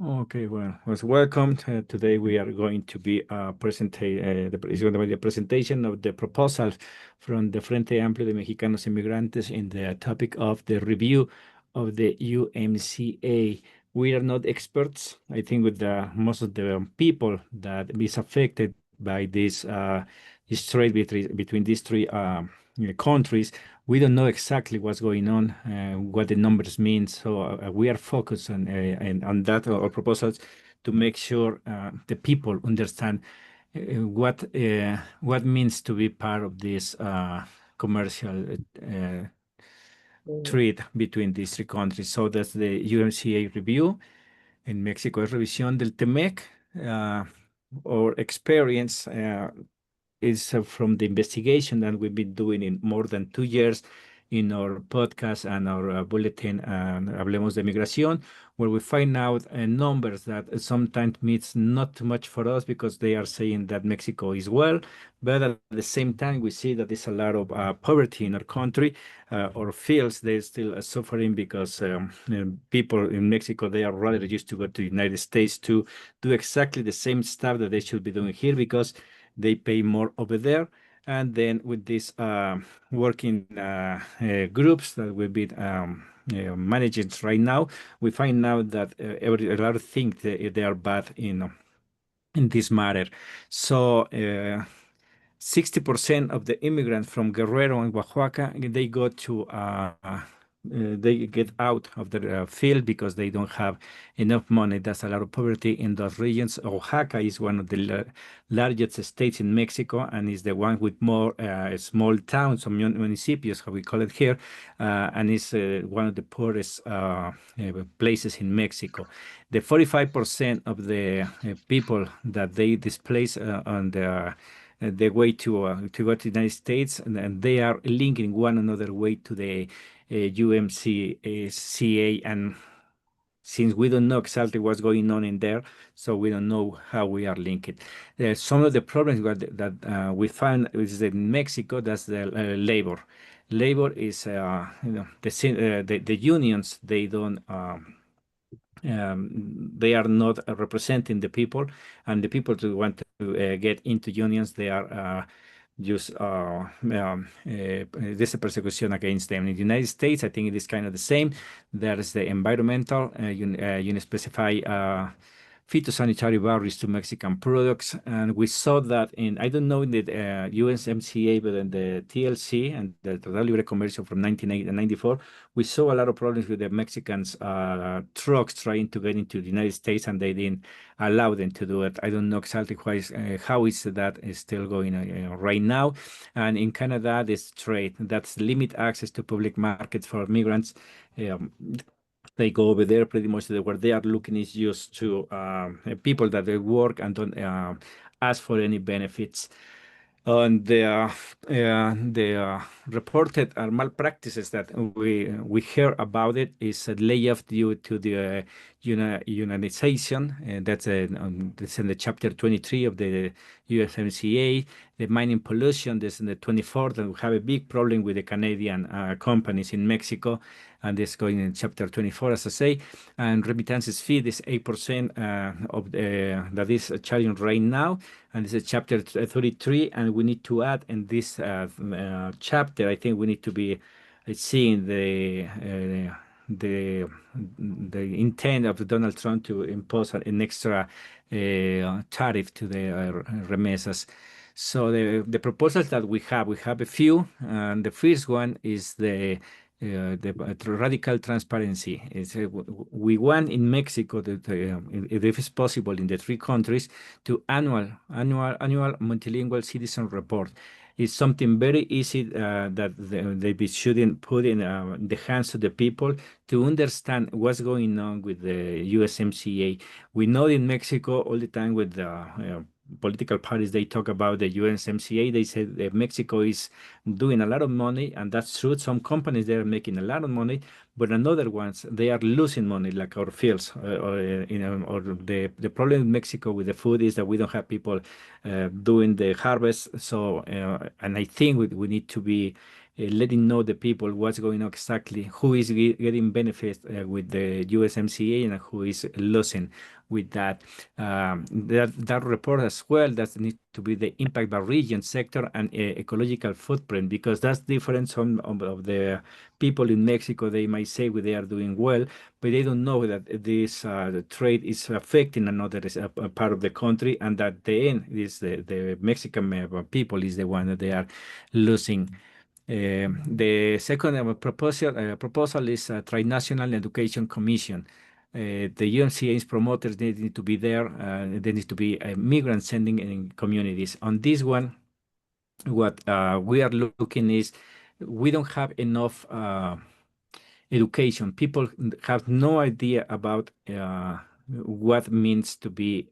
Okay, well, welcome. Today we are going to be it's going to be the presentation of the proposal from the Frente Amplio de Mexicanos Inmigrantes in the topic of the review of the UMCA. We are not experts. I think with most of the people that is affected by this trade between these three countries, we don't know exactly what's going on, what the numbers mean. So we are focused on that, our proposals, to make sure the people understand what means to be part of this commercial trade between these three countries. So that's the UMCA review. In Mexico es Revisión del T-MEC. Our experience is from the investigation that we've been doing in more than 2 years in our podcast and our bulletin, Hablemos de Migración, where we find out numbers that sometimes means not too much for us because they are saying that Mexico is well, but at the same time, we see that there's a lot of poverty in our country. Our fields, they're still suffering because people in Mexico, they are rather used to go to the United States to do exactly the same stuff that they should be doing here because they pay more over there. And then with these working groups that we've been managing right now, we find out that a lot of things they are bad in this matter. So 60% of the immigrants from Guerrero and Oaxaca, they get out of the field because they don't have enough money. There's a lot of poverty in those regions. Oaxaca is one of the largest states in Mexico and is the one with more small towns or municipios, how we call it here, and is one of the poorest places in Mexico. The 45% of the people that they displace on the way to go to the United States, and they are linking one another way to the UMCA. And since we don't know exactly what's going on in there, so we don't know how we are linked. Some of the problems that we find is that in Mexico, that's the labor. Labor is, the unions, they don't. They are not representing the people, and the people who want to get into unions, they are there's a persecution against them. In the United States, I think it is kind of the same. There is the environmental, you specify phytosanitary barriers to Mexican products. And we saw that I don't know in the USMCA, but in the TLC and the Tratado Libre Comercio from 1994, we saw a lot of problems with the Mexicans trucks trying to get into the United States, and they didn't allow them to do it. I don't know exactly how is that is still going right now. And in Canada, this trade that's limit access to public markets for migrants. They go over there pretty much. Where they are looking is just to people that they work and don't ask for any benefits. And the reported malpractices that we hear about it is a layoff due to the unionization, and that's in the chapter 23 of the USMCA. The mining pollution, this in the 24th, and we have a big problem with the Canadian companies in Mexico, and this going in chapter 24, as I say. And remittances fee, this 8% of that is charging right now, and this is chapter 33, and we need to add in this chapter, I think we need to be seeing the intent of Donald Trump to impose an extra tariff to the remesas. So the proposals that we have a few, and the first one is the radical transparency. We want in Mexico, if it's possible, in the three countries, to annual multilingual citizen report. It's something very easy that they shouldn't put in the hands of the people to understand what's going on with the USMCA. We know in Mexico all the time with the political parties, they talk about the USMCA. They say that Mexico is doing a lot of money, and that's true. Some companies, they are making a lot of money, but another ones, they are losing money, like our fields. Or the problem in Mexico with the food is that we don't have people doing the harvest. So, and I think we need to be letting know the people what's going on exactly, who is getting benefits with the USMCA and who is losing with that. That report as well, that needs to be the impact by region, sector, and ecological footprint, because that's different. Some of the people in Mexico, they might say they are doing well, but they don't know that this trade is affecting another part of the country, and that the end is the Mexican people is the one that they are losing. The second proposal is a Trinational Education Commission. The UMCA's promoters, they need to be there. There needs to be migrants sending in communities. On this one, what we are looking is we don't have enough education. People have no idea about what means to be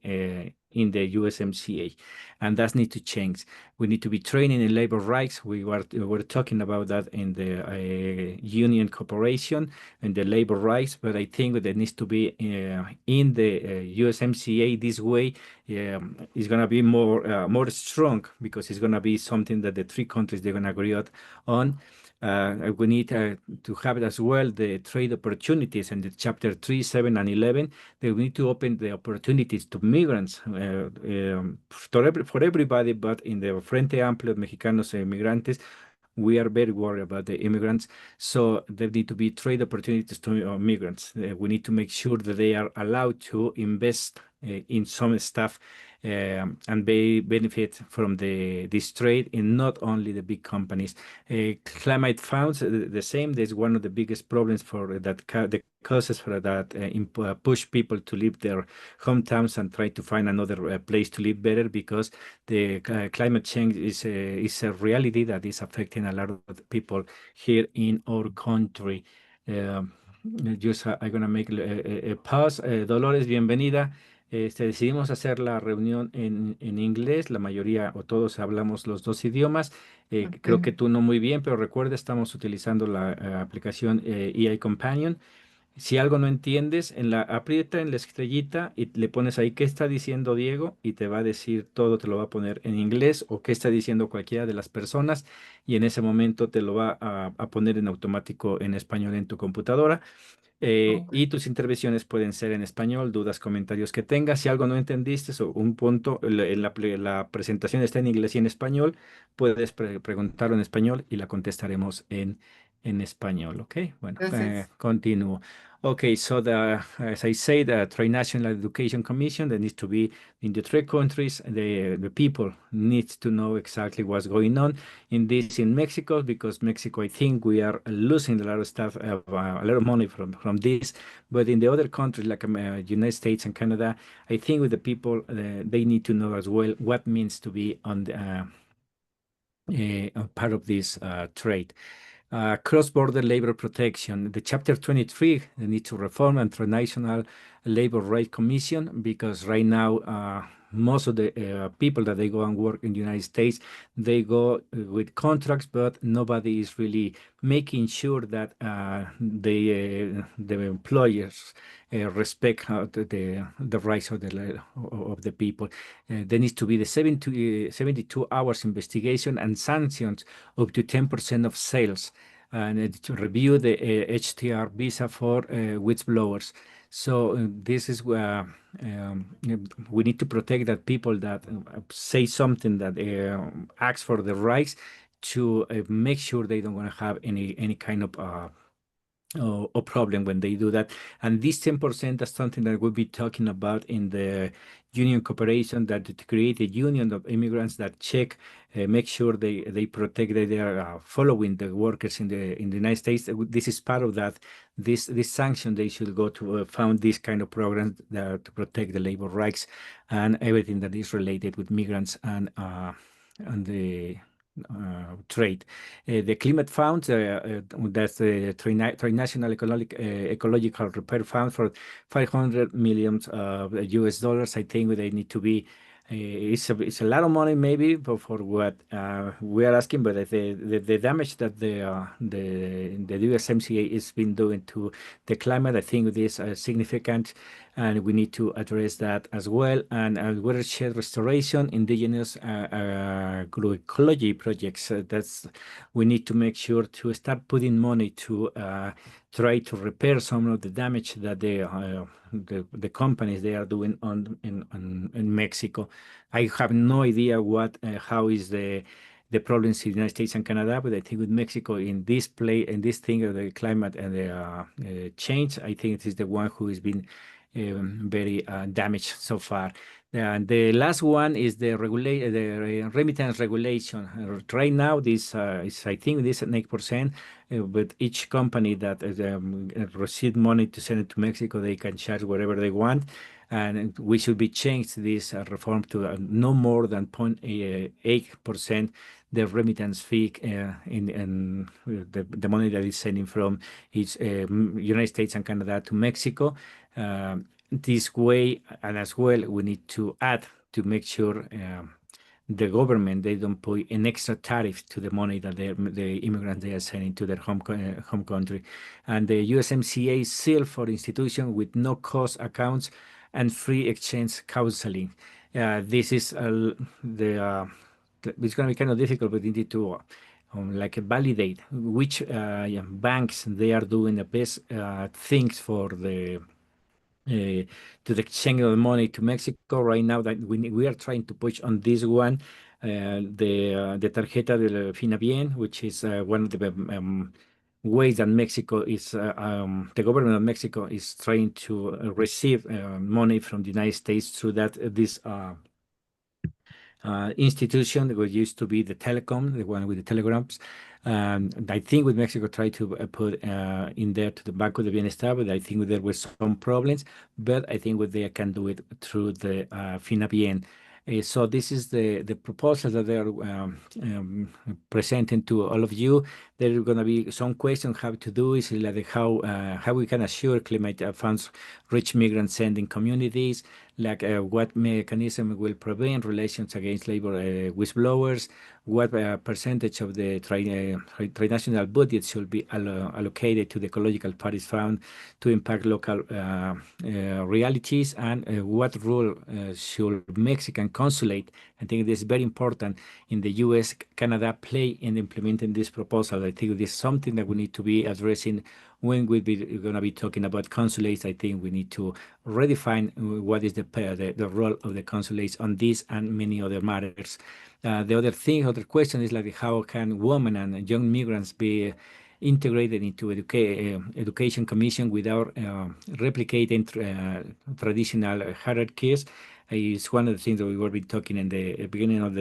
in the USMCA, and that needs to change. We need to be training in labor rights. We were talking about that in the union cooperation and the labor rights, but I think that needs to be in the USMCA. This way is going to be more strong, because it's going to be something that the three countries they're going to agree on. We need to have it as well, the trade opportunities in the chapter 3, 7, and 11. They need to open the opportunities to migrants for everybody, but in the Frente Amplio de Mexicanos e Migrantes, we are very worried about the immigrants. So there need to be trade opportunities to migrants. We need to make sure that they are allowed to invest in some stuff and they benefit from this trade, in not only the big companies. Climate funds, the same. There's one of the biggest problems for that, the causes for that push people to leave their hometowns and try to find another place to live better, because the climate change is a reality that is affecting a lot of people here in our country. I'm going to make a pause. Dolores, bienvenida. Decidimos hacer la reunión en inglés. La mayoría o todos hablamos los dos idiomas. Creo que tú no muy bien, pero recuerda, estamos utilizando la aplicación EI Companion. Si algo no entiendes, aprieta en la estrellita y le pones ahí qué está diciendo Diego, y te va a decir todo, te lo va a poner en inglés, o qué está diciendo cualquiera de las personas, y en ese momento te lo va a poner en automático en español en tu computadora. Y tus intervenciones pueden ser en español, dudas, comentarios que tengas. Si algo no entendiste o un punto, la presentación está en inglés y en español, puedes preguntarlo en español y la contestaremos en español. ¿Ok? Bueno, continúo. Okay, so as I say, the Trinational Education Commission, that needs to be in the three countries. The people need to know exactly what's going on in Mexico, because Mexico, I think we are losing a lot of stuff, a lot of money from this. But in the other countries like United States and Canada, I think with the people, they need to know as well what means to be on the part of this trade. Cross-border labor protection. The Chapter 23, they need to reform International Labor Rights Commission, because right now most of the people that they go and work in the United States, they go with contracts, but nobody is really making sure that the employers respect the rights of the people. There needs to be the 72 hours investigation and sanctions up to 10% of sales, and to review the HTR visa for whistleblowers. So this is where we need to protect that people that say something, that asks for the rights, to make sure they don't want to have any kind of or problem when they do that. And this 10% is something that we'll be talking about in the union cooperation, that to create a union of immigrants that check, make sure they protect, they are following the workers in the United States. This is part of that. This sanction, they should go to found this kind of program to protect the labor rights and everything that is related with migrants and the trade. The climate fund, that's the Trinational Ecological Repair Fund for 500 million US dollars. I think they need to be, it's a lot of money maybe for what we are asking, but the damage that the USMCA has been doing to the climate, I think it is significant. and we need to address that as well. And watershed restoration, indigenous agroecology projects. That's we need to make sure to start putting money to try to repair some of the damage that the companies they are doing in Mexico. I have no idea what how is the problems in the United States and Canada, but I think with Mexico in this thing of the climate and the change, I think it is the one who has been very damaged so far. And the last one is the remittance regulation. Right now, this is I think this at 8%, but each company that receive money to send it to Mexico, they can charge whatever they want. And we should be changed this reform to no more than 0.8% the remittance fee in the money that is sending from each United States and Canada to Mexico. This way, and as well, we need to add to make sure the government they don't put an extra tariff to the money that the immigrants they are sending to their home country, and the USMCA seal for institutions with no cost accounts and free exchange counseling. This is it's going to be kind of difficult, but we need to like validate which banks they are doing the best things for the to the exchange of money to Mexico. Right now that we are trying to push on this one, the tarjeta del Finabien, which is one of the ways that Mexico is the government of Mexico is trying to receive money from the United States through that this institution that used to be the telecom, the one with the telegrams. I think with Mexico tried to put in there to the Banco de Bienestar, but I think there were some problems. But I think they can do it through the Finabien. So this is the proposal that they are presenting to all of you. There are going to be some questions how to do is like how we can assure climate funds reach migrant sending communities, like what mechanism will prevent relations against labor whistleblowers, what percentage of the trinational budget should be allocated to the ecological parties found to impact local realities, and what role should Mexican consulate, I think this is very important, in the U.S. Canada play in implementing this proposal. I think this is something that we need to be addressing when we're going to be talking about consulates. I think we need to redefine what is the role of the consulates on this and many other matters. The other question is like how can women and young migrants be integrated into education commission without replicating traditional hierarchies. It's one of the things that we were been talking in the beginning of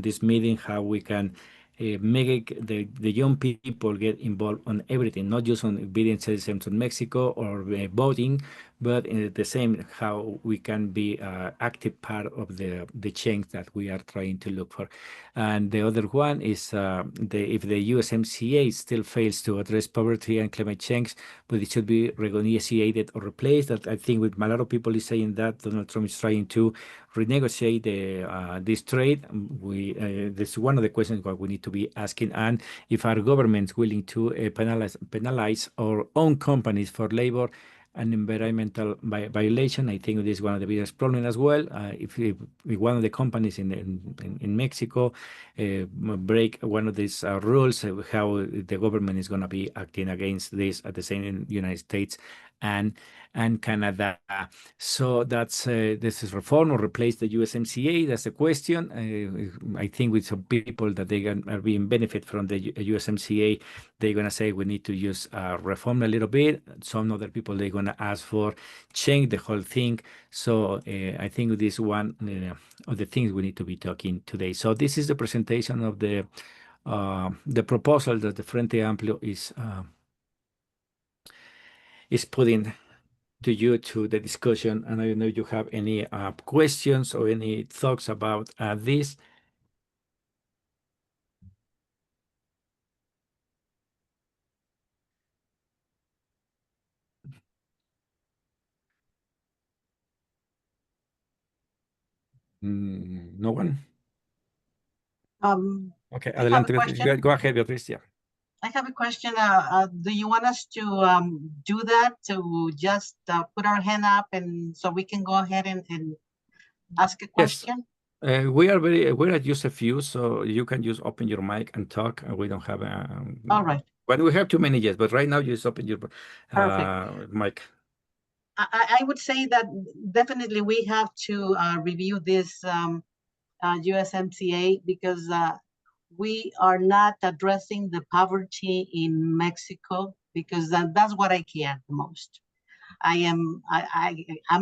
this meeting, how we can make the young people get involved on everything, not just on being citizens of Mexico or voting, but in the same how we can be active part of the change that we are trying to look for. And the other one is if the USMCA still fails to address poverty and climate change, but it should be renegotiated or replaced. That I think with a lot of people is saying that Donald Trump is trying to renegotiate this trade. This is one of the questions that we need to be asking, and if our government's willing to penalize our own companies for labor and environmental violation. I think this is one of the biggest problems as well. If one of the companies in Mexico break one of these rules, how the government is going to be acting against this at the same in United States and Canada. So that's this is reform or replace the USMCA. That's the question. I think with some people that they are being benefit from the USMCA, they're gonna say we need to use reform a little bit. Some other people they're gonna ask for change the whole thing. So I think this is one of the things we need to be talking today. So this is the presentation of the proposal that the Frente Amplio is putting to you to the discussion. And I don't know if you have any questions or any thoughts about this. No one? Um, Okay, I have adelante. a question. Go ahead, Beatriz. Yeah. I have a question. Do you want us to do that, to just put our hand up and so we can go ahead and ask a Yes. question? We're at just a few, so you can just open your mic and talk. We don't have All right. but we have too many, yes, but right now you just open your Perfect. mic. I would say that definitely we have to review this USMCA because we are not addressing the poverty in Mexico because that's what I care the most. I'm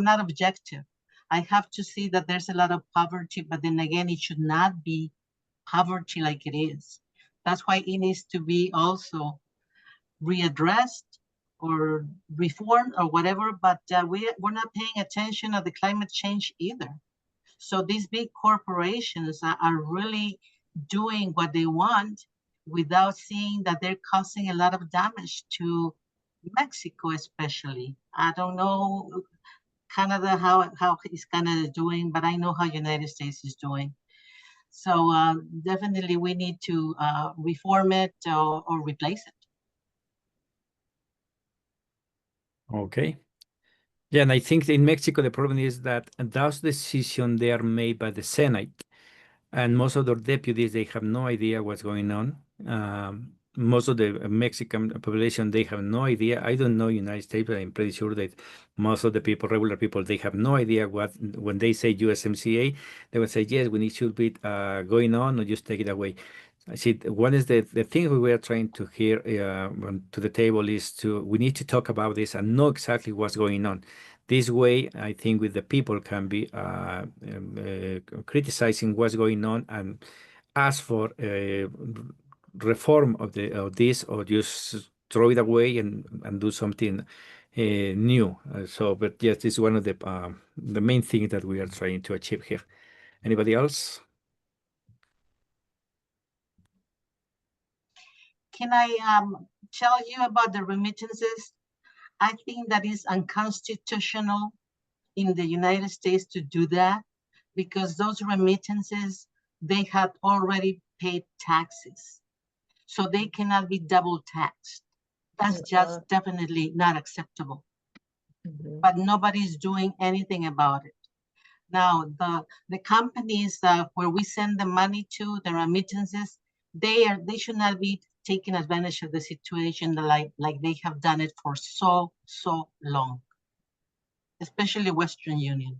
not objective. I have to see that there's a lot of poverty, but then again, it should not be poverty like it is. That's why it needs to be also readdressed or reformed or whatever, but we're not paying attention to the climate change either. So these big corporations are really doing what they want without seeing that they're causing a lot of damage to Mexico, especially. I don't know Canada how is Canada doing, but I know how United States is doing. So definitely we need to reform it or replace it. Okay. Yeah, and I think in Mexico the problem is that those decisions they are made by the Senate, and most of their deputies they have no idea what's going on. Most of the Mexican population they have no idea. I don't know United States, but I'm pretty sure that most of the people, regular people, they have no idea what when they say USMCA, they will say yes, we need should be going on or just take it away. I see. One is the thing we were trying to hear to the table is to we need to talk about this and know exactly what's going on. This way, I think with the people can be criticizing what's going on and ask for a reform of this or just throw it away and do something new. But yes, this is one of the main things that we are trying to achieve here. Anybody else? Can I tell you about the remittances? I think that is unconstitutional in the United States to do that because those remittances, they have already paid taxes. So they cannot be double taxed. That's just definitely not acceptable. But nobody's doing anything about it. Now, the companies where we send the money to, the remittances, they should not be taking advantage of the situation like they have done it for so long, especially Western Union.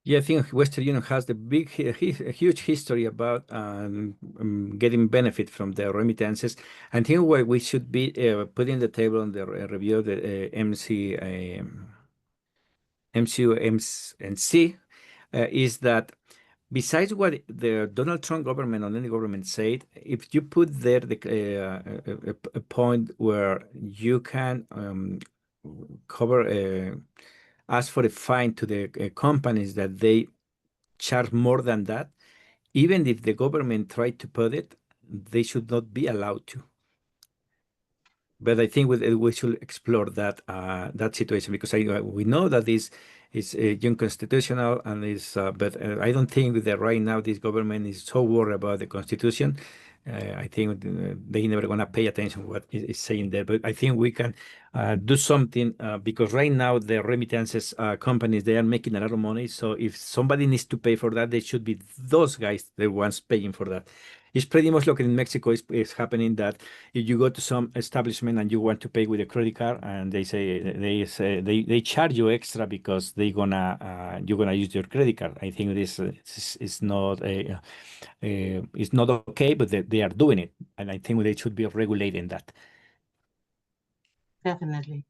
Yeah, I think Western Union has the a huge history about getting benefit from the remittances. I think what we should be putting the table on the review of the MCUMC is that besides what the Donald Trump government or any government said, if you put there a point where you can cover ask for a fine to the companies that they charge more than that, even if the government tried to put it, they should not be allowed to. But I think we should explore that situation because we know that this is unconstitutional and is, but I don't think that right now this government is so worried about the constitution. I think they never gonna pay attention what is saying there. But I think we can do something because right now the remittances companies they are making a lot of money. So if somebody needs to pay for that, they should be those guys the ones paying for that. It's pretty much like in Mexico is happening that if you go to some establishment and you want to pay with a credit card and they charge you extra because you're gonna use your credit card. I think this is not it's not okay, but they are doing it, and I think they should be regulating that. Definitely.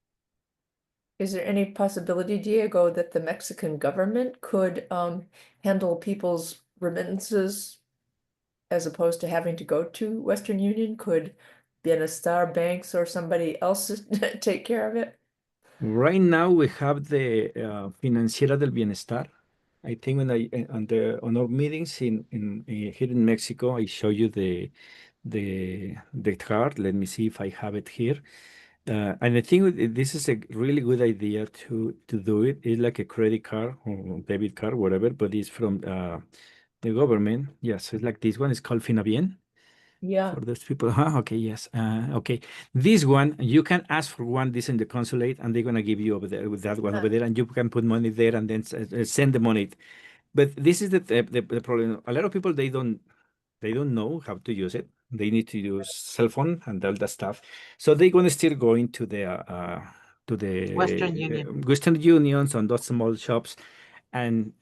Is there any possibility, Diego, that the Mexican government could handle people's remittances as opposed to having to go to Western Union? Could Bienestar Banks or somebody else take care of it? Right now we have the Financiera del Bienestar. I think when on our meetings here in Mexico, I show you the card. Let me see if I have it here. And I think this is a really good idea to do it. It's like a credit card or debit card, whatever, but it's from the government. Yes, it's like this one. It's called Finabien. Yeah. For those people. Okay, yes. Okay. This one, you can ask for one this in the consulate, and they're gonna give you over there with that one over there, and you can put money there and then send the money. But this is the problem. A lot of people they don't know how to use it. They need to use cell phone and all that stuff. So they're gonna still go into the Western Union. Western unions and those small shops, and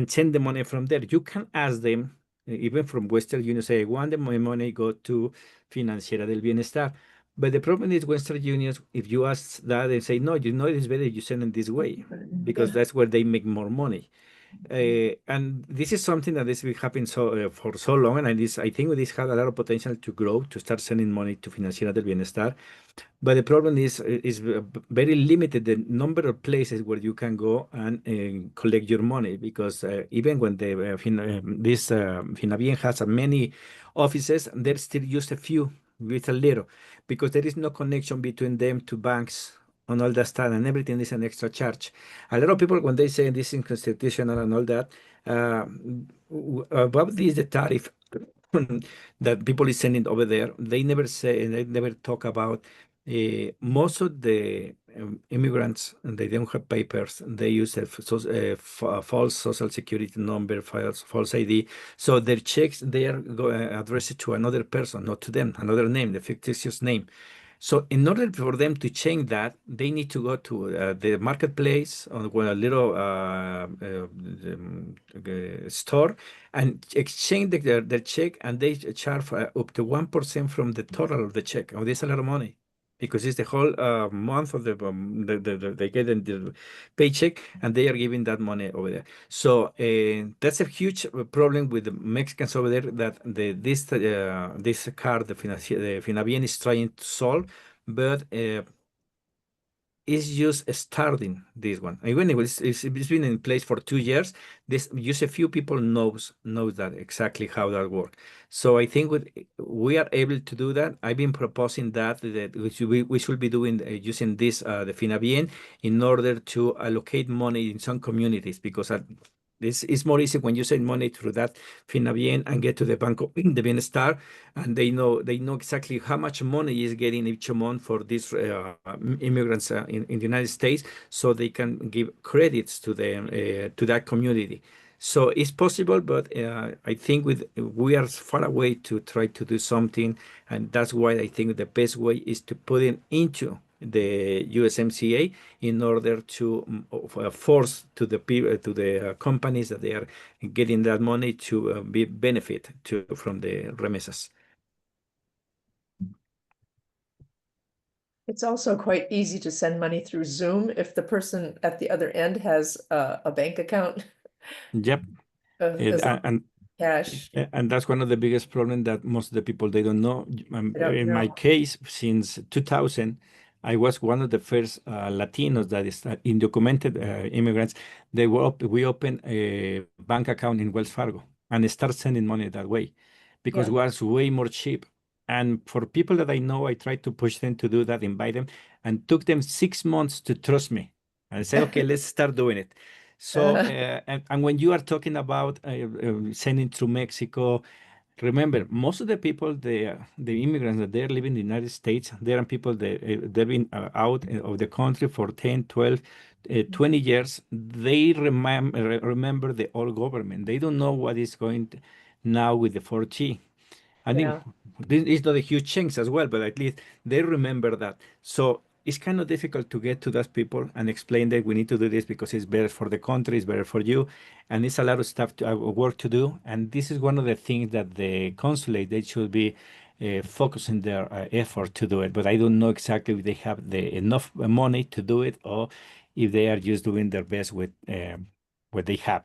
send the money from there. You can ask them, even from Western Union, say, I want my money go to Financiera del Bienestar. But the problem is Western unions, if you ask that, they say, no, it's better you send them this way, because that's where they make more money. And this is something that has been happening for so long, and I think this had a lot of potential to grow, to start sending money to Financiera del Bienestar. But the problem is very limited the number of places where you can go and collect your money, because even when this Finabien has many offices, there's still just a few with a little, because there is no connection between them to banks and all that stuff, and everything is an extra charge. A lot of people, when they say this is unconstitutional and all that, about this the tariff that people is sending over there, they never talk about most of the immigrants, they don't have papers. They use a false social security number, false ID. So their checks, they are addressed to another person, not to them, another name, the fictitious name. So in order for them to change that, they need to go to the marketplace or a little store and exchange their check, and they charge up to 1% from the total of the check. Oh, that's a lot of money, because it's the whole month of they get the paycheck, and they are giving that money over there. So that's a huge problem with the Mexicans over there, that this card, the Finabien, is trying to solve, but it's just starting this one. Even if it's been in place for 2 years, this just a few people knows that exactly how that works. So I think we are able to do that. I've been proposing that we should be doing using this the Finabien in order to allocate money in some communities, because it's more easy when you send money through that Finabien and get to the Banco de Bienestar, and they know exactly how much money is getting each month for these immigrants in the United States, so they can give credits to them to that community. So it's possible, but I think we are far away to try to do something, and that's why I think the best way is to put it into the USMCA in order to force to the companies that they are getting that money to be benefit from the remesas. It's also quite easy to send money through Zoom if the person at the other end has a bank account. Yep. As And cash. and that's one of the biggest problems that most of the people they don't know. They don't In my know. case, since 2000, I was one of the first Latinos that is undocumented immigrants. We opened a bank account in Wells Fargo and start sending money that way, because Yeah. it was way more cheap. And for people that I know, I tried to push them to do that, invite them, and took them 6 months to trust me. And I said, okay, let's start doing it. So, and when you are talking about sending through Mexico, remember, most of the people, the immigrants that they're living in the United States, there are people that they've been out of the country for 10, 12, 20 years. They remember the old government. They don't know what is going now with the 4G. I think Yeah. this is not a huge change as well, but at least they remember that. So it's kind of difficult to get to those people and explain that we need to do this because it's better for the country, it's better for you, and it's a lot of stuff work to do. And this is one of the things that the consulate they should be focusing their effort to do it. But I don't know exactly if they have the enough money to do it, or if they are just doing their best with what they have.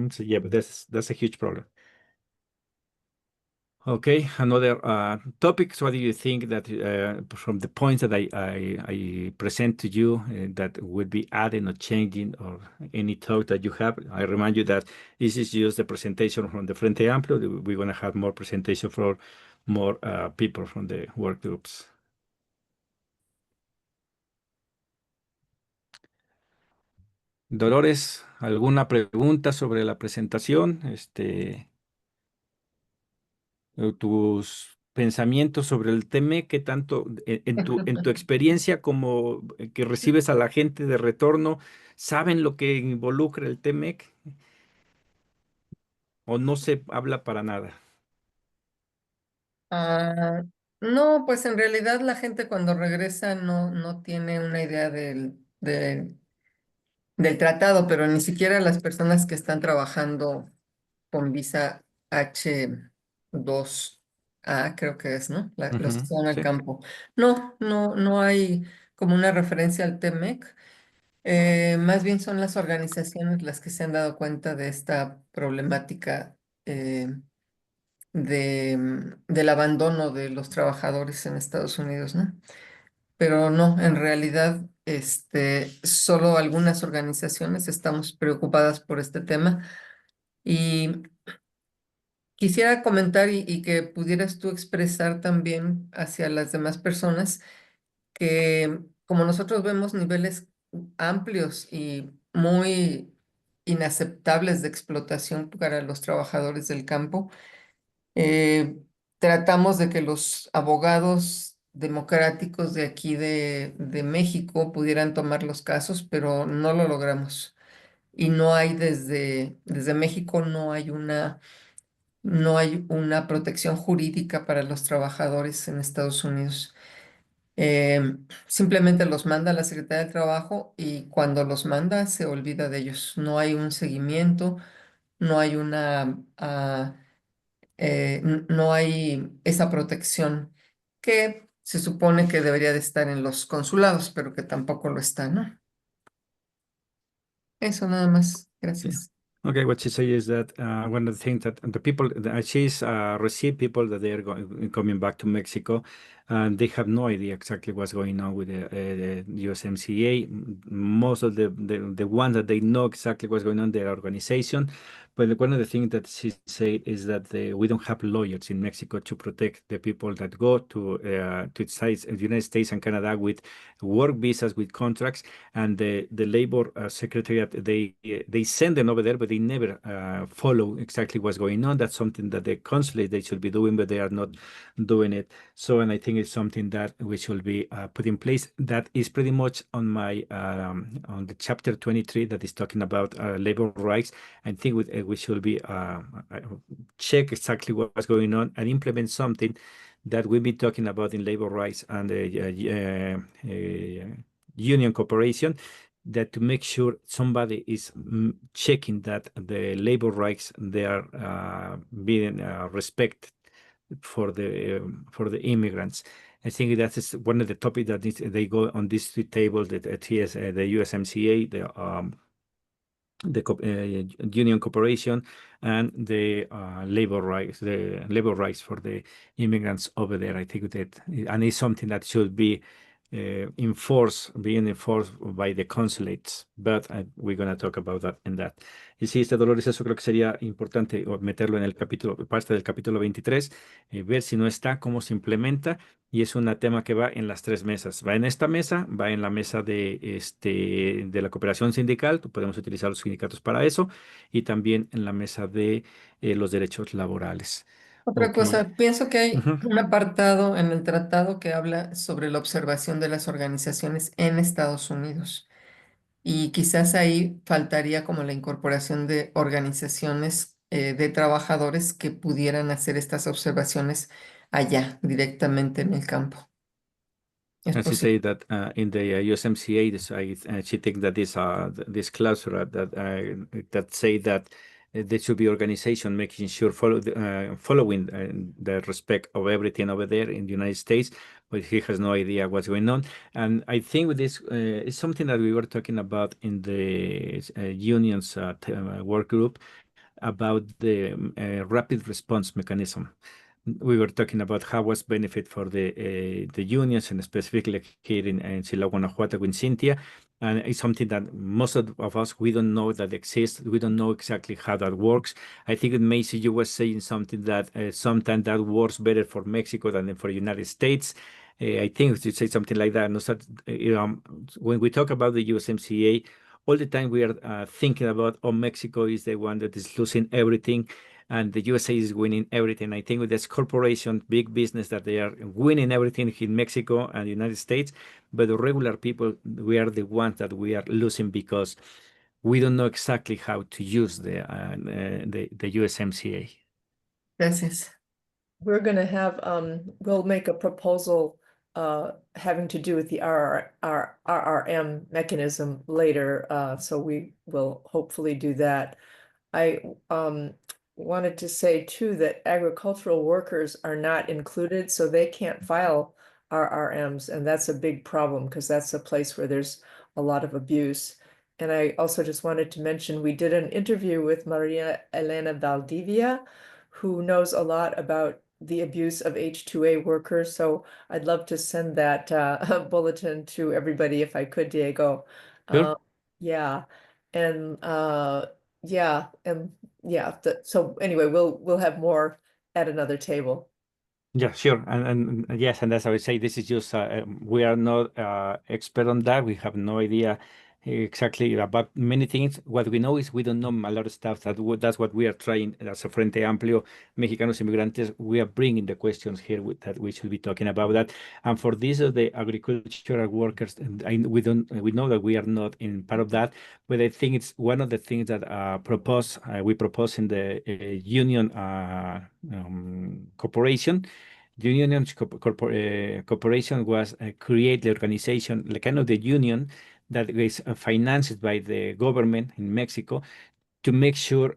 So yeah, but that's a huge problem. Okay, another topics. What do you think that from the points that I present to you that would be adding or changing, or any thought that you have? I remind you that this is just the presentation from the Frente Amplio. We're going to have more presentation for more people from the work groups. Dolores, ¿alguna pregunta sobre la presentación? tus pensamientos sobre el T-MEC, qué tanto en tu experiencia como que recibes a la gente de retorno, ¿saben lo que involucra el T-MEC o no se habla para nada? Ah, no, pues en realidad la gente cuando regresa no tiene una idea del tratado, pero ni siquiera las personas que están trabajando con visa H2A, creo que es, ¿no? Los que Ujú, se van al sí. campo. No hay como una referencia al T-MEC. Más bien son las organizaciones las que se han dado cuenta de esta problemática del abandono de los trabajadores en Estados Unidos, ¿no? Pero no, en realidad, solo algunas organizaciones estamos preocupadas por este tema y quisiera comentar y que pudieras tú expresar también hacia las demás personas que como nosotros vemos niveles amplios y muy inaceptables de explotación para los trabajadores del campo, eh, tratamos de que los abogados democráticos de aquí de México pudieran tomar los casos, pero no lo logramos. Y no hay desde México no hay una protección jurídica para los trabajadores en Estados Unidos. Simplemente los manda la Secretaría del Trabajo y cuando los manda se olvida de ellos. No hay un seguimiento, no hay no hay esa protección que se supone que debería de estar en los consulados, pero que tampoco lo está, ¿no? Eso nada más. Yeah. Gracias. Okay, what she say is that one of the things that the people that she's received people that they are coming back to Mexico, and they have no idea exactly what's going on with the USMCA. Most of the ones that they know exactly what's going on, their organization. But one of the things that she said is that we don't have lawyers in Mexico to protect the people that go to the United States and Canada with work visas, with contracts, and the labor secretariat they send them over there, but they never follow exactly what's going on. That's something that the consulate they should be doing, but they are not doing it. So, and I think it's something that we should be put in place. That is pretty much on my on the chapter 23 that is talking about labor rights. I think we should be check exactly what's going on and implement something that we've been talking about in labor rights and union cooperation, that to make sure somebody is checking that the labor rights they are being respected for the immigrants. I think that is one of the topics that they go on these two tables: the the USMCA, the union cooperation, and the labor rights for the immigrants over there. I think that, and it's something that should be being enforced by the consulates, but we're going to talk about that in that. Y sí, Dolores, eso creo que sería importante meterlo en el capítulo, parte del capítulo 23, ver si no está, cómo se implementa, y es un tema que va en las tres mesas. Va en esta mesa, va en la mesa de la cooperación sindical, podemos utilizar los sindicatos para eso, y también en la mesa de los derechos laborales. Otra Ok. cosa, pienso que hay Ujú. un apartado en el tratado que habla sobre la observación de las organizaciones en Estados Unidos. Y quizás ahí faltaría como la incorporación de organizaciones de trabajadores que pudieran hacer estas observaciones allá, directamente en el campo. ¿Es As you posible? say that in the USMCA, she thinks that this clause that say that there should be organization making sure following the respect of everything over there in the United States, but he has no idea what's going on. And I think with this is something that we were talking about in the unions work group about the rapid response mechanism. We were talking about how was benefit for the unions and specifically here in Silao, Guanajuato with Cynthia. And it's something that most of us, we don't know that exists. We don't know exactly how that works. I think that Macy, you were saying something that sometimes that works better for Mexico than for the United States. I think you say something like that. No, when we talk about the USMCA, all the time we are thinking about, oh, Mexico is the one that is losing everything. and the USA is winning everything. I think with this corporation, big business, that they are winning everything in Mexico and the United States, but the regular people, we are the ones that we are losing because we don't know exactly how to use the USMCA. Gracias. We're gonna have, we'll make a proposal having to do with the RRM mechanism later, so we will hopefully do that. I wanted to say too that agricultural workers are not included, so they can't file RRMs, and that's a big problem because that's a place where there's a lot of abuse. And I also just wanted to mention, we did an interview with Maria Elena Valdivia, who knows a lot about the abuse of H-2A workers. So I'd love to send that bulletin to everybody if I could, Diego. Sure. Yeah, and yeah, so anyway, we'll have more at another table. Yeah, sure. And yes, and as I would say, this is just, we are not expert on that. We have no idea exactly about many things. What we know is we don't know a lot of stuff. That's what we are trying as a Frente Amplio, Mexicanos Inmigrantes. We are bringing the questions here that we should be talking about that. And for these of the agricultural workers, we know that we are not in part of that, but I think it's one of the things that we propose in the union corporation. The union corporation was create the organization, like kind of the union that is financed by the government in Mexico to make sure,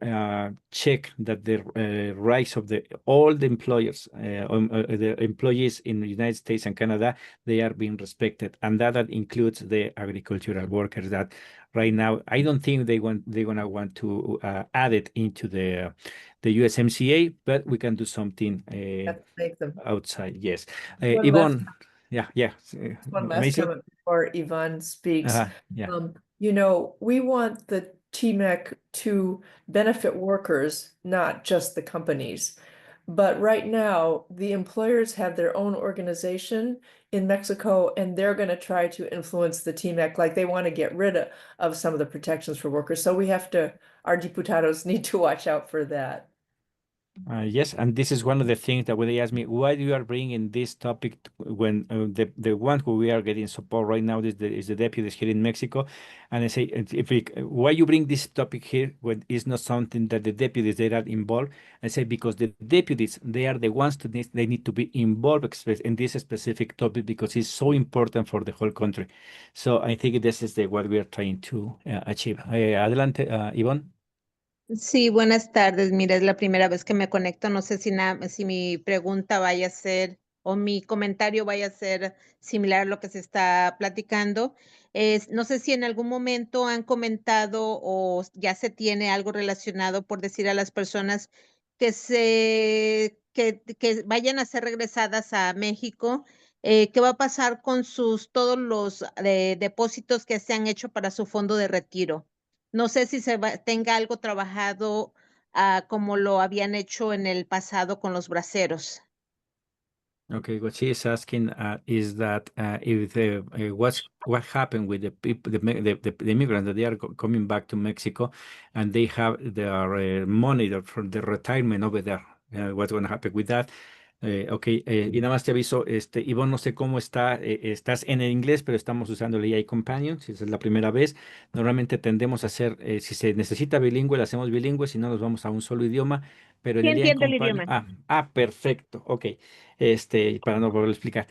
check that the rights of all the employers, the employees in the United States and Canada, they are being respected, and that includes the agricultural workers. That right now, I don't think they're gonna want to add it into the USMCA, but we can do something Let's make them. outside. Yes, One Yvonne. Yeah. One last Mason? comment before Yvonne speaks. Yeah. You know, we want the T-MEC to benefit workers, not just the companies. But right now, the employers have their own organization in Mexico, and they're going to try to influence the T-MEC. Like they want to get rid of some of the protections for workers. So our diputados need to watch out for that. Yes, and this is one of the things that when they ask me why you are bringing this topic when the one who we are getting support right now is the deputies here in Mexico, and I say why you bring this topic here when it's not something that the deputies they are involved. I say because the deputies they are the ones they need to be involved in this specific topic because it's so important for the whole country. So I think this is what we are trying to achieve. Adelante, Ivonne. Sí, buenas tardes. Mira, es la primera vez que me conecto. No sé si mi pregunta vaya a ser o mi comentario vaya a ser similar a lo que se está platicando. No sé si en algún momento han comentado o ya se tiene algo relacionado por decir a las personas que vayan a ser regresadas a México. ¿Qué va a pasar con todos los depósitos que se han hecho para su fondo de retiro? No sé si tenga algo trabajado como lo habían hecho en el pasado con los braceros. Okay, what she is asking is that if what happened with the people, the immigrants that they are coming back to Mexico, and they have their money for the retirement over there. What's going to happen with that? Ok, y nada más te aviso, Ivonne, no sé cómo estás en el inglés, pero estamos usando el AI Companion, si esa es la primera vez. Normalmente tendemos a hacer, si se necesita bilingüe, lo hacemos bilingüe, si no, nos vamos a un solo idioma, pero en Sí el AI entiendo el Companion, idioma. perfecto, ok, para no volver a explicar,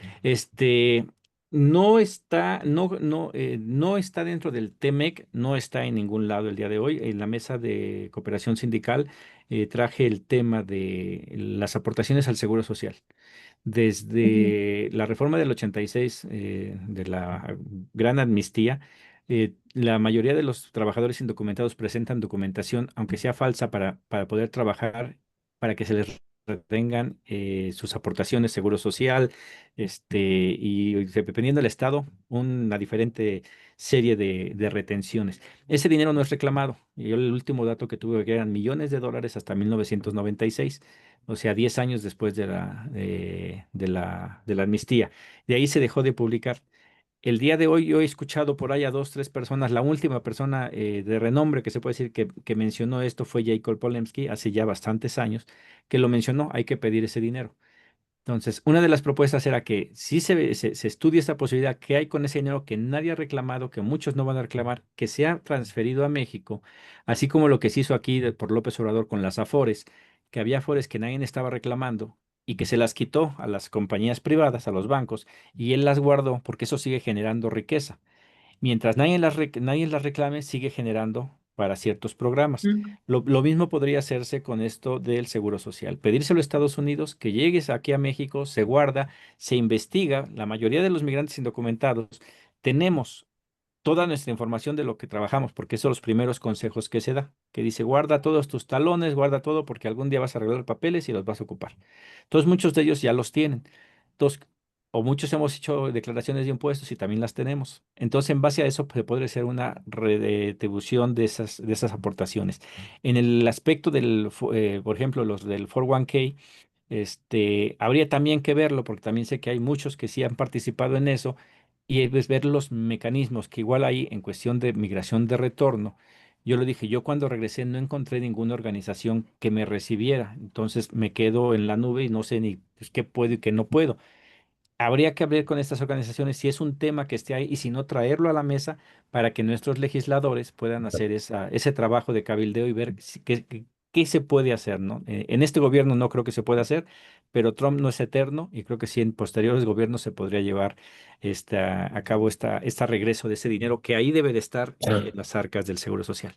no está, no está dentro del T-MEC, no está en ningún lado el día de hoy, en la mesa de cooperación sindical traje el tema de las aportaciones al Seguro Social. Desde la reforma del 86, de la gran amnistía, la mayoría de los trabajadores indocumentados presentan documentación, aunque sea falsa, para poder trabajar, para que se les retengan sus aportaciones, seguro social, y dependiendo del estado, una diferente serie de retenciones. Ese dinero no es reclamado. Y yo el último dato que tuve que eran millones de dólares hasta 1996, o sea, 10 años después de la amnistía. De ahí se dejó de publicar. El día de hoy yo he escuchado por ahí a 2, 3 personas. La última persona de renombre que se puede decir que mencionó esto fue Jacob Polemski hace ya bastantes años, que lo mencionó, hay que pedir ese dinero. Entonces, una de las propuestas era que si se estudie esta posibilidad, que hay con ese dinero que nadie ha reclamado, que muchos no van a reclamar, que sea transferido a México, así como lo que se hizo aquí por López Obrador con las Afores, que había Afores que nadie estaba reclamando y que se las quitó a las compañías privadas, a los bancos, y él las guardó porque eso sigue generando riqueza. Mientras nadie las reclame, sigue generando para ciertos programas. Mm. Lo mismo podría hacerse con esto del Seguro Social. Pedírselo a Estados Unidos, que llegues aquí a México, se guarda, se investiga. La mayoría de los migrantes indocumentados tenemos toda nuestra información de lo que trabajamos, porque esos son los primeros consejos que se da, que dice, guarda todos tus talones, guarda todo, porque algún día vas a arreglar papeles y los vas a ocupar. Entonces, muchos de ellos ya los tienen. Entonces, o muchos hemos hecho declaraciones de impuestos y también las tenemos. Entonces, en base a eso, pues, podría ser una redistribución de esas aportaciones. En el aspecto por ejemplo, los del 401k, habría también que verlo, porque también sé que hay muchos que sí han participado en eso, y es ver los mecanismos que igual hay en cuestión de migración de retorno. Yo lo dije, yo cuando regresé no encontré ninguna organización que me recibiera, entonces me quedo en la nube y no sé ni pues, qué puedo y qué no puedo. Habría que hablar con estas organizaciones si es un tema que esté ahí y si no traerlo a la mesa para que nuestros legisladores puedan hacer ese trabajo de cabildeo y ver qué se puede hacer, ¿no? En este gobierno no creo que se pueda hacer, pero Trump no es eterno y creo que sí en posteriores gobiernos se podría llevar a cabo esta regreso de ese dinero que ahí debe de estar en las arcas del Seguro Social.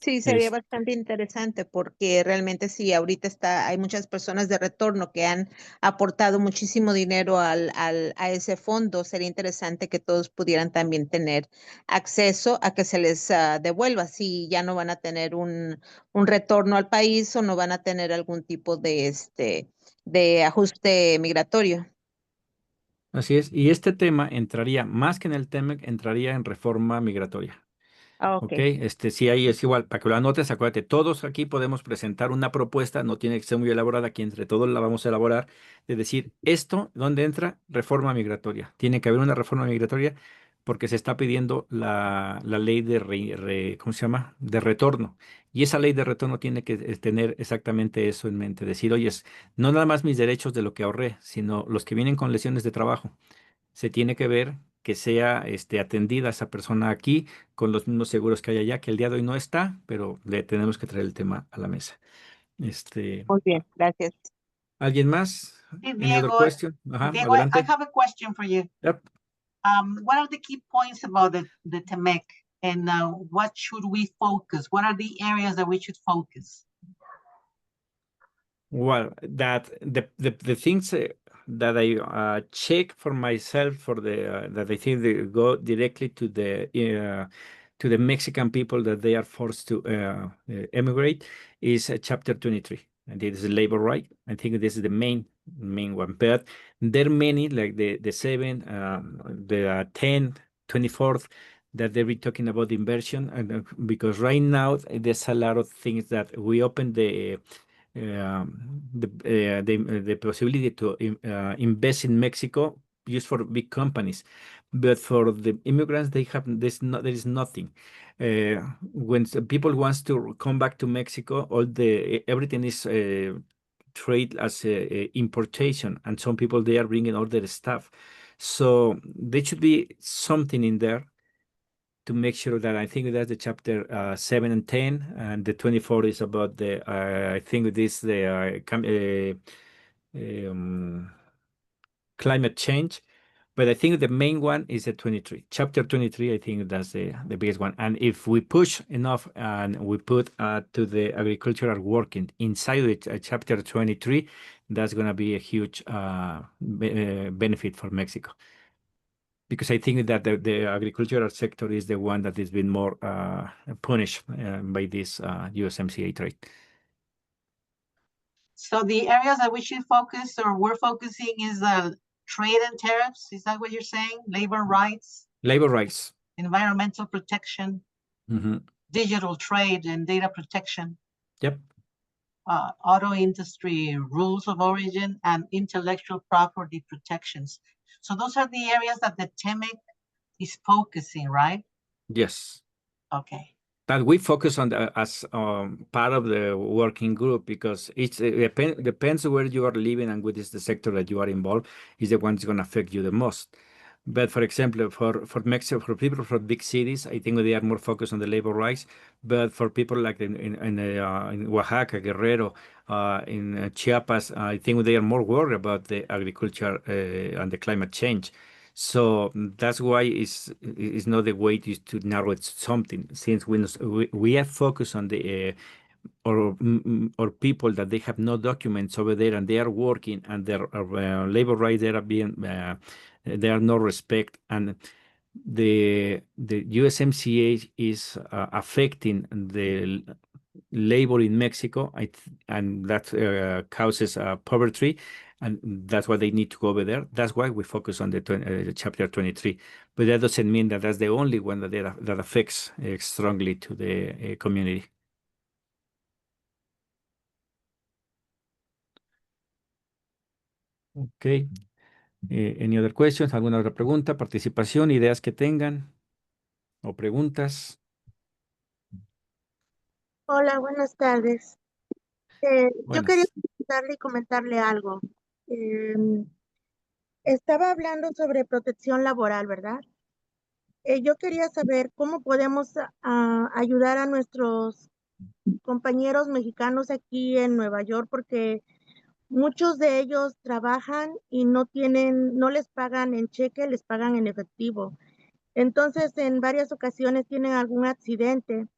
Sí, sería bastante interesante porque realmente sí, ahorita hay muchas personas de retorno que han aportado muchísimo dinero a ese fondo. Sería interesante que todos pudieran también tener acceso a que se les devuelva si ya no van a tener un retorno al país o no van a tener algún tipo de ajuste migratorio. Así es, y este tema entraría, más que en el T-MEC, entraría en reforma migratoria. Ah, Ok, ok. sí, ahí es igual, para que lo anotes, acuérdate, todos aquí podemos presentar una propuesta, no tiene que ser muy elaborada, aquí entre todos la vamos a elaborar, de decir, esto, ¿dónde entra? Reforma migratoria. Tiene que haber una reforma migratoria porque se está pidiendo la ley ¿cómo se llama? De retorno. Y esa ley de retorno tiene que tener exactamente eso en mente, decir, oye, no nada más mis derechos de lo que ahorré, sino los que vienen con lesiones de trabajo se tiene que ver que sea atendida esa persona aquí con los mismos seguros que hay allá, que el día de hoy no está, pero le tenemos que traer el tema a la mesa. Muy bien, gracias. ¿Alguien más? Hey, Any other Diego, question? Ajá, Diego, I adelante. have a question for you. Yep. What are the key points about the T-MEC and what should we focus? What are the areas that we should focus? Well, the things that I check for myself that I think they go directly to the Mexican people that they are forced to emigrate is Chapter 23, and it is labor right. I think this is the main one, but there are many like the 7, the 10, 24th that they be talking about inversion, and because right now there's a lot of things that we open the possibility to invest in Mexico used for big companies, but for the immigrants, there is nothing. When people wants to come back to Mexico, everything is trade as importation, and some people they are bringing all their stuff. So there should be something in there to make sure that I think that's the chapter 7 and 10, and the 24 is about I think this climate change. But I think the main one is the 23. Chapter 23, I think that's the biggest one. And if we push enough and we put to the agricultural working inside the chapter 23, that's going to be a huge benefit for Mexico. Because I think that the agricultural sector is the one that has been more punished by this USMCA trade. So the areas that we should focus or we're focusing is trade and tariffs. Is that what you're saying? Labor rights? Labor rights. Environmental protection, digital trade and data protection. Yep. Auto industry, rules of origin, and intellectual property protections. So those are the areas that the T-MEC is focusing, right? Yes. Okay. That we focus on as part of the working group because it depends where you are living and what is the sector that you are involved is the one that's going to affect you the most. But for example, for Mexico, for people from big cities, I think they are more focused on the labor rights. But for people like in Oaxaca, Guerrero, in Chiapas, I think they are more worried about the agriculture and the climate change. So that's why it's not the way to narrow it to something. Since we are focused on the or people that they have no documents over there and they are working and their labor rights they are being they are no respect and the USMCA is affecting the labor in Mexico and that causes poverty and that's why they need to go over there. That's why we focus on the chapter 23. But that doesn't mean that that's the only one that affects strongly to the community. Okay. Any other questions? ¿Alguna otra pregunta? Participación, ideas que tengan o preguntas. Hola, buenas tardes. Yo quería Buenas. preguntarle y comentarle algo. Em, Estaba hablando sobre protección laboral, ¿verdad? Yo quería saber cómo podemos ayudar a nuestros compañeros mexicanos aquí en Nueva York, porque muchos de ellos trabajan y no les pagan en cheque, les pagan en efectivo. Entonces, en varias ocasiones tienen algún accidente.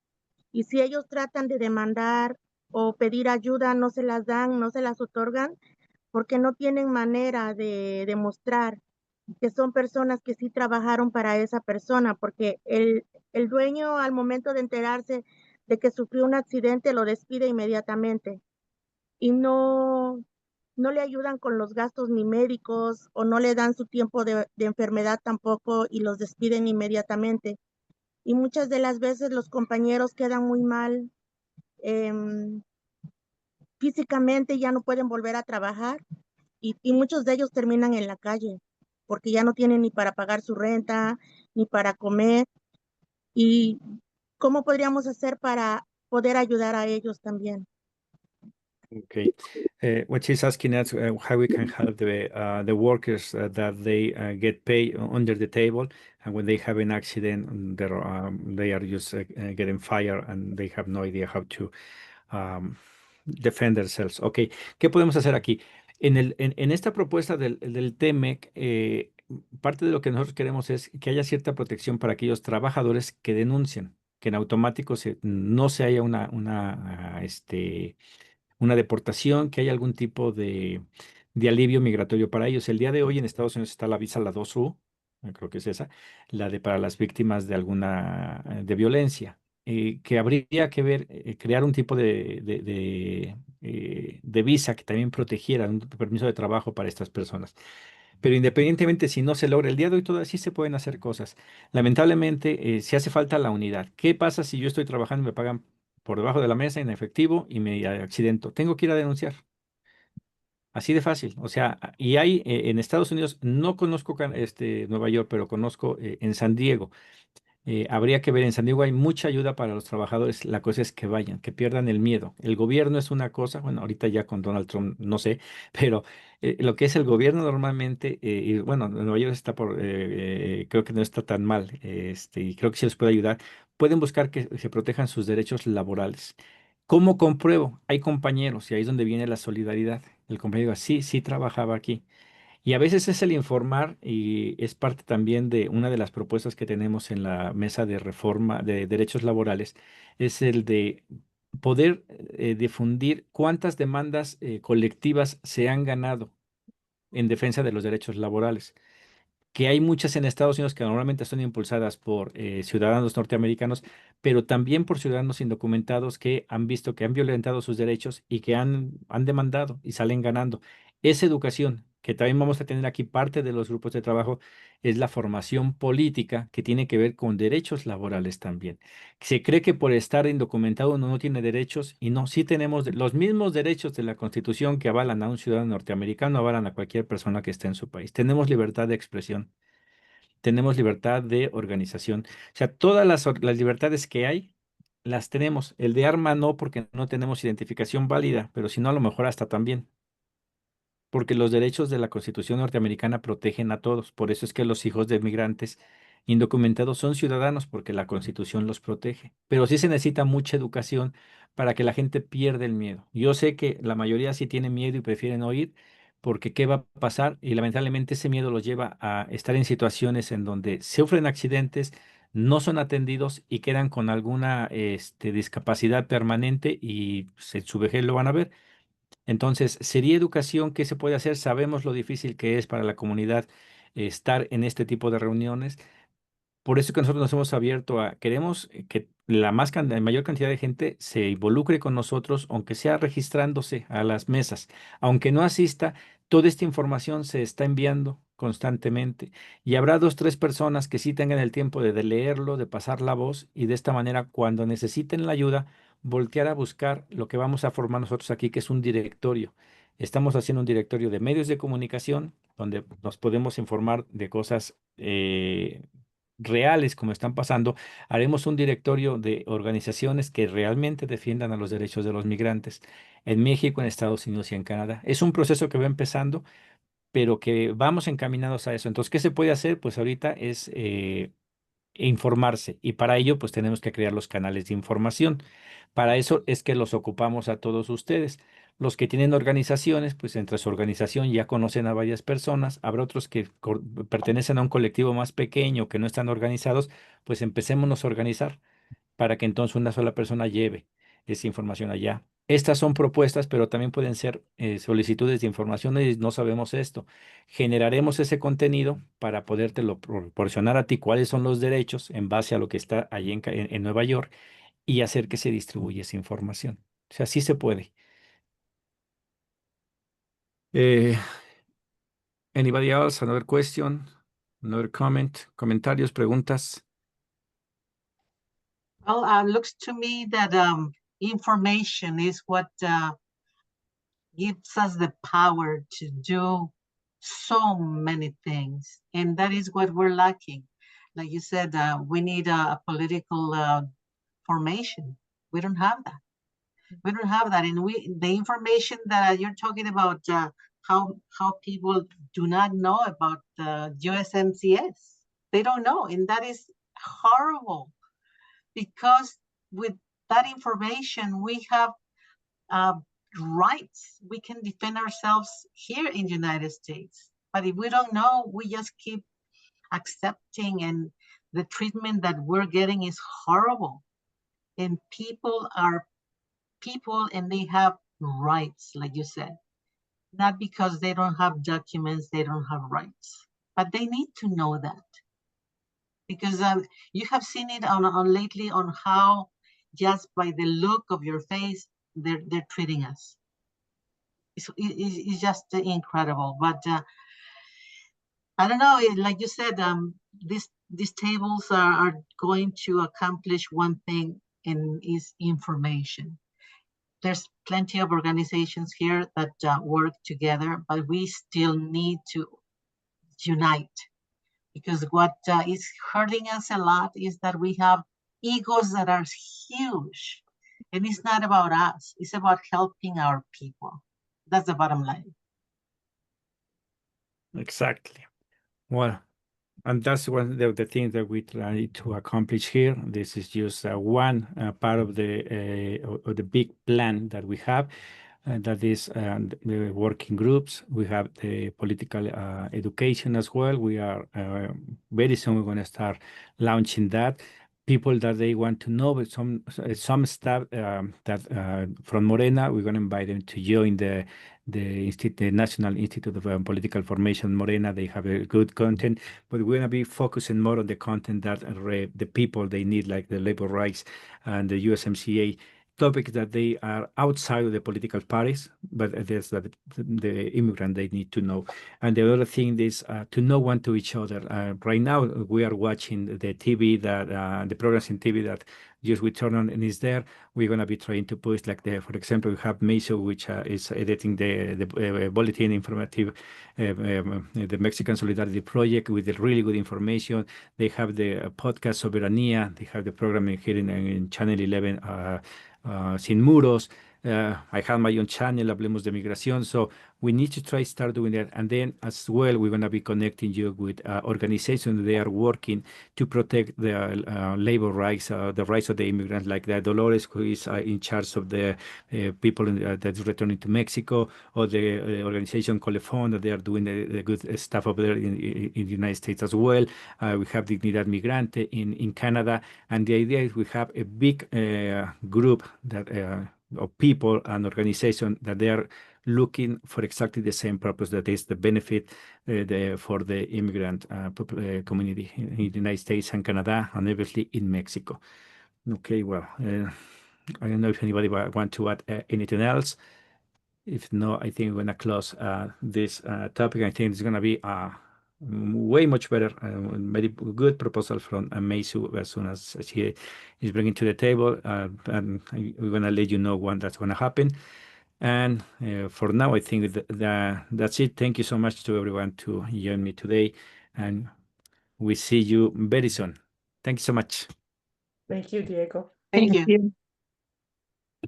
Y si ellos tratan de demandar o pedir ayuda, no se las dan, no se las otorgan, porque no tienen manera de demostrar que son personas que sí trabajaron para esa persona, porque el dueño al momento de enterarse de que sufrió un accidente lo despide inmediatamente y no le ayudan con los gastos ni médicos o no le dan su tiempo de enfermedad tampoco y los despiden inmediatamente. Y muchas de las veces los compañeros quedan muy mal físicamente, ya no pueden volver a trabajar y muchos de ellos terminan en la calle porque ya no tienen ni para pagar su renta, ni para comer. ¿Y cómo podríamos hacer para poder ayudar a ellos también? Okay. What she's asking us how we can help the workers that they get paid under the table, and when they have an accident, they are just getting fired and they have no idea how to um, defend themselves. Okay. ¿Qué podemos hacer aquí? En esta propuesta del T-MEC, parte de lo que nosotros queremos es que haya cierta protección para aquellos trabajadores que denuncian, que en automático no se haya una deportación, que haya algún tipo de alivio migratorio para ellos. El día de hoy en Estados Unidos está la visa, la 2U, creo que es esa, la de para las víctimas de alguna de violencia, que habría que ver, crear un tipo de visa que también protegiera un permiso de trabajo para estas personas. Pero independientemente si no se logra el día de hoy, todavía sí se pueden hacer cosas. Lamentablemente, si hace falta la unidad. ¿Qué pasa si yo estoy trabajando y me pagan por debajo de la mesa en efectivo y me accidento? Tengo que ir a denunciar. Así de fácil. O sea, y hay en Estados Unidos, no conozco Nueva York, pero conozco en San Diego. Habría que ver, en San Diego hay mucha ayuda para los trabajadores. La cosa es que vayan, que pierdan el miedo. El gobierno es una cosa, bueno, ahorita ya con Donald Trump no sé, pero lo que es el gobierno normalmente, y bueno, Nueva York está creo que no está tan mal, y creo que sí les puede ayudar. Pueden buscar que se protejan sus derechos laborales. ¿Cómo compruebo? Hay compañeros y ahí es donde viene la solidaridad. El compañero diga, sí, sí trabajaba aquí. Y a veces es el informar y es parte también de una de las propuestas que tenemos en la mesa de reforma de derechos laborales, es el de poder difundir cuántas demandas colectivas se han ganado en defensa de los derechos laborales, que hay muchas en Estados Unidos que normalmente son impulsadas por ciudadanos norteamericanos, pero también por ciudadanos indocumentados que han visto que han violentado sus derechos y que han demandado y salen ganando. Esa educación, que también vamos a tener aquí parte de los grupos de trabajo, es la formación política que tiene que ver con derechos laborales también. Se cree que por estar indocumentado uno no tiene derechos y no, sí tenemos los mismos derechos de la Constitución que avalan a un ciudadano norteamericano, avalan a cualquier persona que esté en su país. Tenemos libertad de expresión. tenemos libertad de organización. O sea, todas las libertades que hay, las tenemos. El de arma no, porque no tenemos identificación válida, pero si no, a lo mejor hasta también. Porque los derechos de la Constitución norteamericana protegen a todos. Por eso es que los hijos de migrantes indocumentados son ciudadanos, porque la Constitución los protege. Pero sí se necesita mucha educación para que la gente pierda el miedo. Yo sé que la mayoría sí tiene miedo y prefieren no ir, porque ¿qué va a pasar? Y lamentablemente ese miedo los lleva a estar en situaciones en donde sufren accidentes, no son atendidos y quedan con alguna discapacidad permanente y pues, en su vejez lo van a ver. Entonces, sería educación. ¿Qué se puede hacer? Sabemos lo difícil que es para la comunidad estar en este tipo de reuniones. Por eso que nosotros nos hemos abierto queremos que la mayor cantidad de gente se involucre con nosotros, aunque sea registrándose a las mesas, aunque no asista, toda esta información se está enviando constantemente y habrá dos, tres personas que sí tengan el tiempo de leerlo, de pasar la voz y de esta manera, cuando necesiten la ayuda, voltear a buscar lo que vamos a formar nosotros aquí, que es un directorio. Estamos haciendo un directorio de medios de comunicación donde nos podemos informar de cosas reales como están pasando. Haremos un directorio de organizaciones que realmente defiendan a los derechos de los migrantes en México, en Estados Unidos y en Canadá. Es un proceso que va empezando, pero que vamos encaminados a eso. Entonces, ¿qué se puede hacer? Pues ahorita es informarse, y para ello pues tenemos que crear los canales de información. Para eso es que los ocupamos a todos ustedes. Los que tienen organizaciones, pues entre su organización ya conocen a varias personas. Habrá otros que pertenecen a un colectivo más pequeño, que no están organizados, pues empecémonos a organizar para que entonces una sola persona lleve esa información allá. Estas son propuestas, pero también pueden ser solicitudes de información y no sabemos esto. Generaremos ese contenido para podértelo proporcionar a ti cuáles son los derechos en base a lo que está allí en Nueva York, y hacer que se distribuya esa información. O sea, sí se puede. Eh, Anybody else? Another question? Another comment? Comentarios, preguntas. Well, looks to me that information is what gives us the power to do so many things. And that is what we're lacking. Like you said, we need a political formation. We don't have that. We don't have that. And the information that you're talking about, how people do not know about the USMCS. They don't know. And that is horrible, because with that information, we have rights. We can defend ourselves here in the United States. But if we don't know, we just keep accepting, and the treatment that we're getting is horrible. And people are people, and they have rights, like you said. Not because they don't have documents, they don't have rights. But they need to know that. Because you have seen it on lately on how just by the look of your face, they're treating us. It's just incredible. But I don't know, like you said, these tables are going to accomplish one thing, and is information. There's plenty of organizations here that work together, but we still need to unite, because what is hurting us a lot is that we have egos that are huge, and it's not about us. It's about helping our people. That's the bottom line. Exactly. Well, and that's one of the things that we try to accomplish here. This is just one part of the big plan that we have. That is the working groups. We have the political education as well. We are very soon we're going to start launching that. People that they want to know, but some staff that from Morena, we're going to invite them to join the National Institute of Political Formation, Morena. They have a good content, but we're going to be focusing more on the content that the people they need, like the labor rights and the USMCA topics that they are outside of the political parties, but there's that the immigrant they need to know. And the other thing is to know one to each other. Right now, we are watching the TV that the programs in TV that just we turn on and is there. We're going to be trying to push, like for example, we have Meso, which is editing the bulletin informative, the Mexican Solidarity Project with the really good information. They have the podcast Soberanía. They have the program here in Channel 11, Sin Muros. I have my own channel, Hablemos de Migración. So we need to try start doing that. And then as well, we're going to be connecting you with organizations that are working to protect the labor rights, the rights of the immigrants, like the Dolores, who is in charge of the people that's returning to Mexico, or the organization Colefon, that they are doing the good stuff over there in the United States as well. We have Dignidad Migrante in Canada. And the idea is we have a big group that of people and organizations that they are looking for exactly the same purpose, that is the benefit for the immigrant community in the United States and Canada, and obviously in Mexico. Okay, well, I don't know if anybody want to add anything else. If no, I think we're going to close this topic. I think it's going to be way much better, very good proposal from Meisu as soon as she is bringing to the table, and we're going to let you know when that's going to happen. And for now, I think that's it. Thank you so much to everyone to join me today, and we see you very soon. Thank you so much. Thank you, Diego. Thank you.